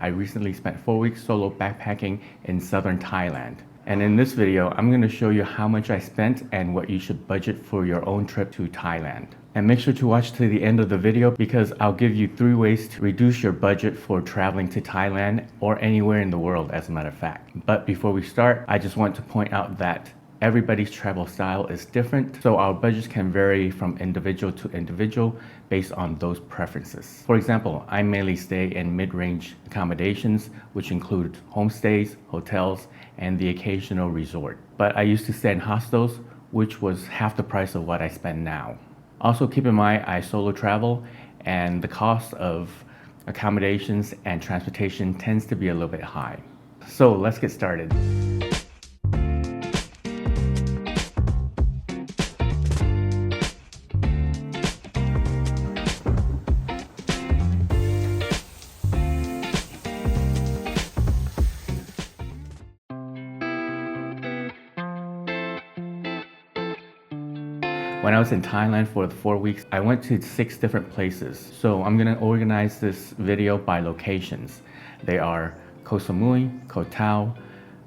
I recently spent 4 weeks solo backpacking in southern Thailand. And in this video, I'm going to show you how much I spent and what you should budget for your own trip to Thailand. And make sure to watch to the end of the video because I'll give you 3 ways to reduce your budget for traveling to Thailand or anywhere in the world, as a matter of fact. But before we start, I just want to point out that everybody's travel style is different, so our budgets can vary from individual to individual based on those preferences. For example, I mainly stay in mid-range accommodations, which include homestays, hotels, and the occasional resort. But I used to stay in hostels, which was half the price of what I spend now. Also keep in mind, I solo travel, and the cost of accommodations and transportation tends to be a little bit high. So let's get started. When I was in Thailand for the 4 weeks, I went to 6 different places. So I'm gonna organize this video by locations. They are Koh Samui, Koh Tao,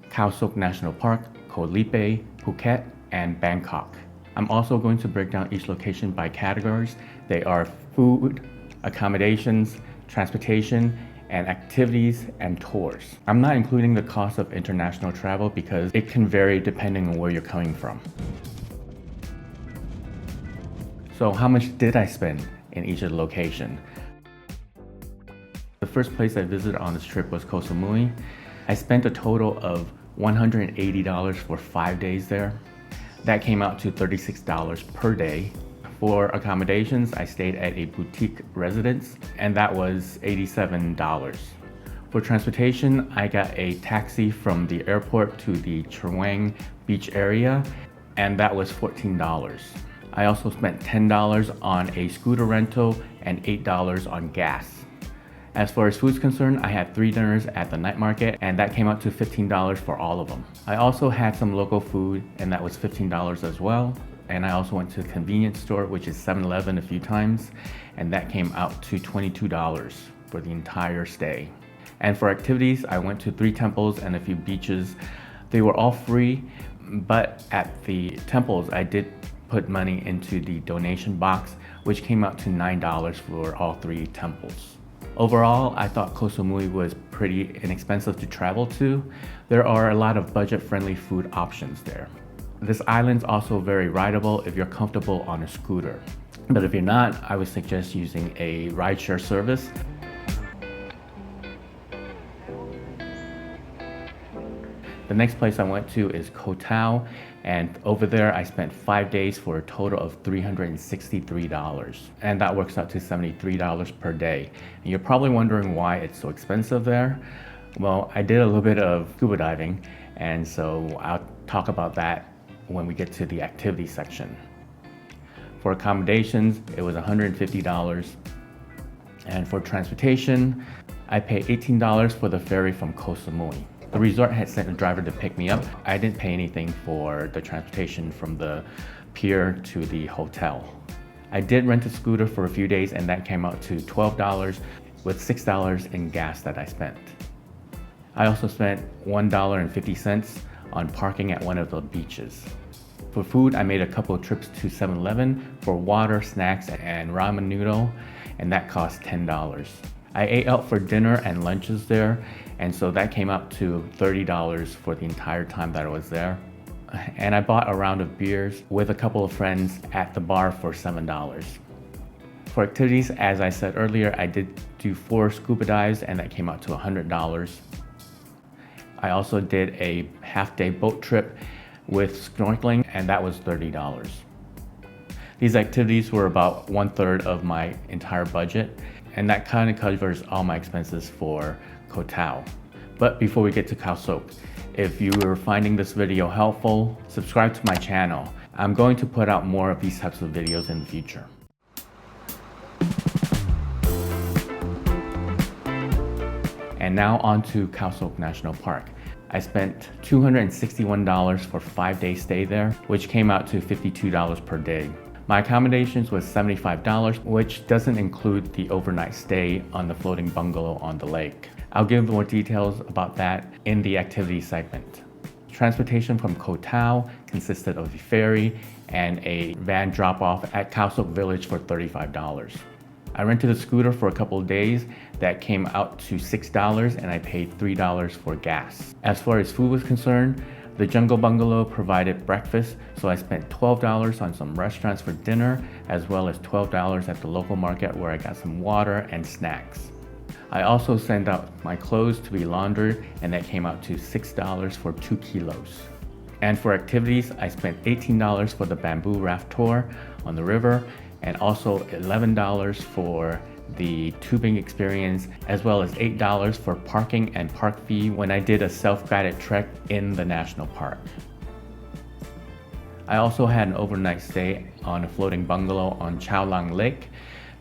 Khao Sok National Park, Koh Lipe, Phuket, and Bangkok. I'm also going to break down each location by categories. They are food, accommodations, transportation, and activities and tours. I'm not including the cost of international travel because it can vary depending on where you're coming from. So how much did I spend in each of the location? The first place I visited on this trip was Koh Samui. I spent a total of $180 for 5 days there. That came out to $36 per day. For accommodations, I stayed at a boutique residence, and that was $87. For transportation, I got a taxi from the airport to the Chaweng beach area, and that was $14. I also spent $10 on a scooter rental and $8 on gas. As far as food's concerned, I had 3 dinners at the night market, and that came out to $15 for all of them. I also had some local food, and that was $15 as well. And I also went to the convenience store, which is 7-Eleven, a few times, and that came out to $22 for the entire stay. And for activities, I went to 3 temples and a few beaches. They were all free, but at the temples, I did put money into the donation box, which came out to $9 for all 3 temples. Overall, I thought Koh Samui was pretty inexpensive to travel to. There are a lot of budget-friendly food options there. This island's also very rideable if you're comfortable on a scooter. But if you're not, I would suggest using a rideshare service. The next place I went to is Koh Tao, and over there I spent 5 days for a total of $363, and that works out to $73 per day. And you're probably wondering why it's so expensive there. Well, I did a little bit of scuba diving, and so I'll talk about that when we get to the activity section. For accommodations, it was $150, and for transportation, I paid $18 for the ferry from Koh Samui. The resort had sent a driver to pick me up. I didn't pay anything for the transportation from the pier to the hotel. I did rent a scooter for a few days, and that came out to $12 with $6 in gas that I spent. I also spent $1.50 on parking at one of the beaches. For food, I made a couple of trips to 7-Eleven for water, snacks, and ramen noodle, and that cost $10. I ate out for dinner and lunches there, and so that came out to $30 for the entire time that I was there. And I bought a round of beers with a couple of friends at the bar for $7. For activities, as I said earlier, I did do 4 scuba dives, and that came out to $100. I also did a half-day boat trip with snorkeling, and that was $30. These activities were about 1/3 of my entire budget, and that kind of covers all my expenses for Koh Tao. But before we get to Khao Sok, if you are finding this video helpful, subscribe to my channel. I'm going to put out more of these types of videos in the future. And now on to Khao Sok National Park. I spent $261 for 5-day stay there, which came out to $52 per day. My accommodations was $75, which doesn't include the overnight stay on the floating bungalow on the lake. I'll give more details about that in the activity segment. Transportation from Koh Tao consisted of a ferry and a van drop-off at Khao Sok Village for $35. I rented a scooter for a couple of days that came out to $6 and I paid $3 for gas. As far as food was concerned, the Jungle Bungalow provided breakfast, so I spent $12 on some restaurants for dinner, as well as $12 at the local market where I got some water and snacks. I also sent out my clothes to be laundered, and that came out to $6 for 2 kilos. And for activities, I spent $18 for the bamboo raft tour on the river, and also $11 for the tubing experience, as well as $8 for parking and park fee when I did a self-guided trek in the national park. I also had an overnight stay on a floating bungalow on Chao Lang Lake.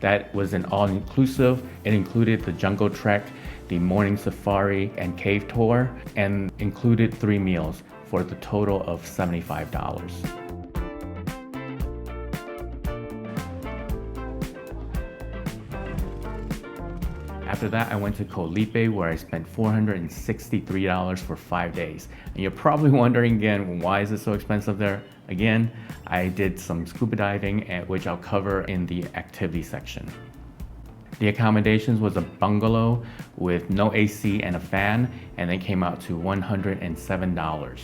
That was an all-inclusive. It included the jungle trek, the morning safari and cave tour, and included 3 meals for the total of $75. After that, I went to Koh Lipe where I spent $463 for 5 days. And you're probably wondering again, why is it so expensive there? Again, I did some scuba diving, which I'll cover in the activity section. The accommodations was a bungalow with no AC and a fan, and it came out to $107.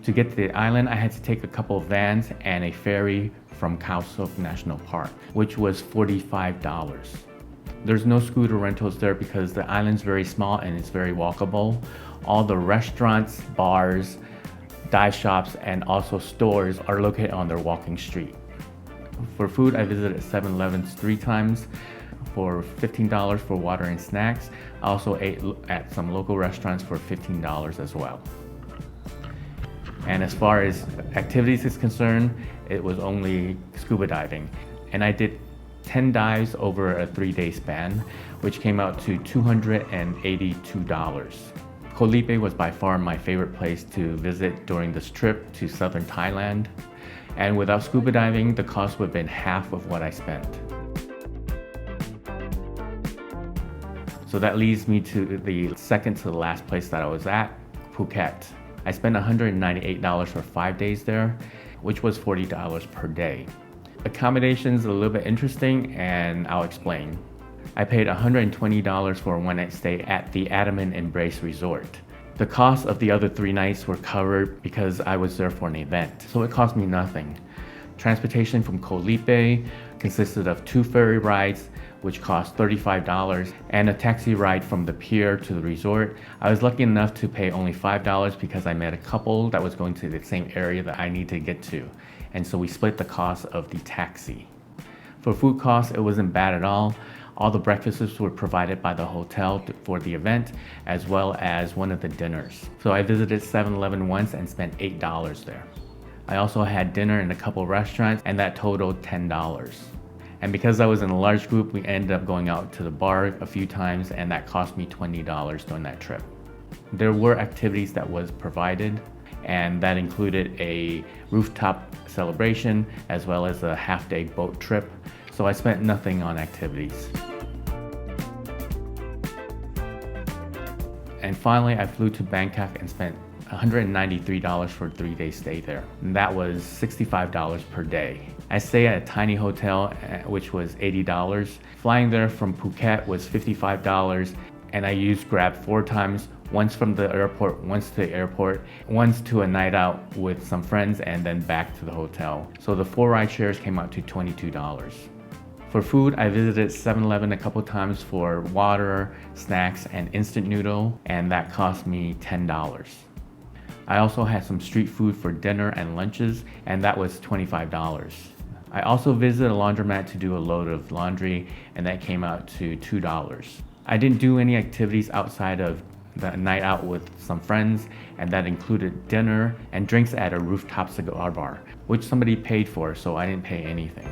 To get to the island, I had to take a couple of vans and a ferry from Khao Sok National Park, which was $45. There's no scooter rentals there because the island's very small and it's very walkable. All the restaurants, bars, dive shops, and also stores are located on their walking street. For food, I visited 7-Elevens 3 times for $15 for water and snacks. I also ate at some local restaurants for $15 as well. And as far as activities is concerned, it was only scuba diving. And I did 10 dives over a 3-day span, which came out to $282. Koh Lipe was by far my favorite place to visit during this trip to southern Thailand. And without scuba diving, the cost would have been half of what I spent. So that leads me to the second to the last place that I was at, Phuket. I spent $198 for 5 days there, which was $40 per day. Accommodations are a little bit interesting, and I'll explain. I paid $120 for a 1-night stay at the Adamant Embrace Resort. The cost of the other 3 nights were covered because I was there for an event, so it cost me nothing. Transportation from Koh Lipe consisted of 2 ferry rides, which cost $35, and a taxi ride from the pier to the resort. I was lucky enough to pay only $5 because I met a couple that was going to the same area that I need to get to. And so we split the cost of the taxi. For food costs, it wasn't bad at all. All the breakfasts were provided by the hotel for the event, as well as one of the dinners. So I visited 7-Eleven once and spent $8 there. I also had dinner in a couple restaurants, and that totaled $10. And because I was in a large group, we ended up going out to the bar a few times, and that cost me $20 during that trip. There were activities that was provided, and that included a rooftop celebration as well as a half-day boat trip. So I spent nothing on activities. And finally, I flew to Bangkok and spent $193 for a 3-day stay there. And that was $65 per day. I stayed at a tiny hotel, which was $80. Flying there from Phuket was $55, and I used Grab 4 times, once from the airport, once to the airport, once to a night out with some friends, and then back to the hotel. So the 4 ride shares came out to $22. For food, I visited 7-Eleven a couple times for water, snacks, and instant noodle, and that cost me $10. I also had some street food for dinner and lunches, and that was $25. I also visited a laundromat to do a load of laundry, and that came out to $2. I didn't do any activities outside of the night out with some friends, and that included dinner and drinks at a rooftop cigar bar, which somebody paid for, so I didn't pay anything.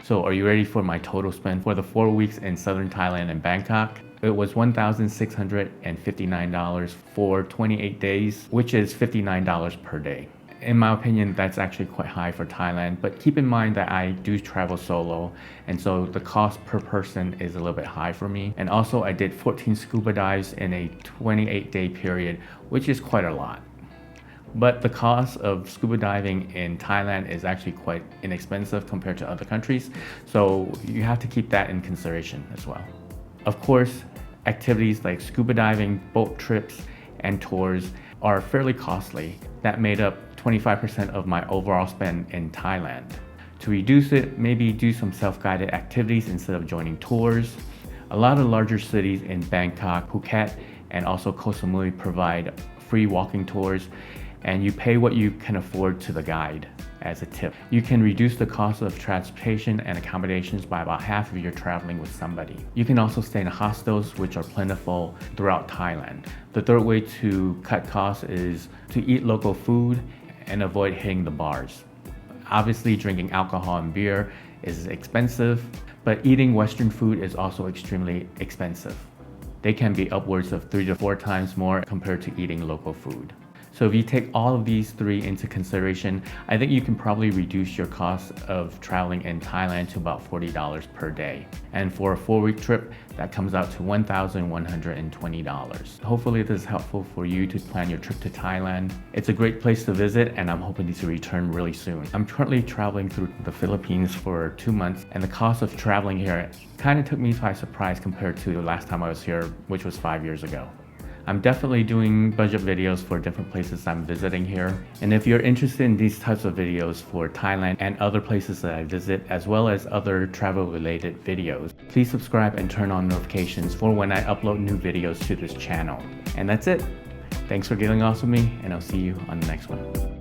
So are you ready for my total spend for the 4 weeks in southern Thailand and Bangkok? It was $1,659 for 28 days, which is $59 per day. In my opinion, that's actually quite high for Thailand, but keep in mind that I do travel solo, and so the cost per person is a little bit high for me. And also I did 14 scuba dives in a 28-day period, which is quite a lot. But the cost of scuba diving in Thailand is actually quite inexpensive compared to other countries, so you have to keep that in consideration as well. Of course, activities like scuba diving, boat trips, and tours are fairly costly. That made up 25% of my overall spend in Thailand. To reduce it, maybe do some self-guided activities instead of joining tours. A lot of larger cities in Bangkok, Phuket, and also Koh Samui provide free walking tours, and you pay what you can afford to the guide as a tip. You can reduce the cost of transportation and accommodations by about half if you're traveling with somebody. You can also stay in hostels, which are plentiful throughout Thailand. The third way to cut costs is to eat local food and avoid hitting the bars. Obviously, drinking alcohol and beer is expensive, but eating Western food is also extremely expensive. They can be upwards of 3 to 4 times more compared to eating local food. So if you take all of these three into consideration, I think you can probably reduce your cost of traveling in Thailand to about $40 per day. And for a 4-week trip, that comes out to $1,120. Hopefully this is helpful for you to plan your trip to Thailand. It's a great place to visit, and I'm hoping to return really soon. I'm currently traveling through the Philippines for 2 months, and the cost of traveling here kind of took me by surprise compared to the last time I was here, which was 5 years ago. I'm definitely doing budget videos for different places I'm visiting here. And if you're interested in these types of videos for Thailand and other places that I visit, as well as other travel related videos, please subscribe and turn on notifications for when I upload new videos to this channel. And that's it. Thanks for getting lost with me, and I'll see you on the next one.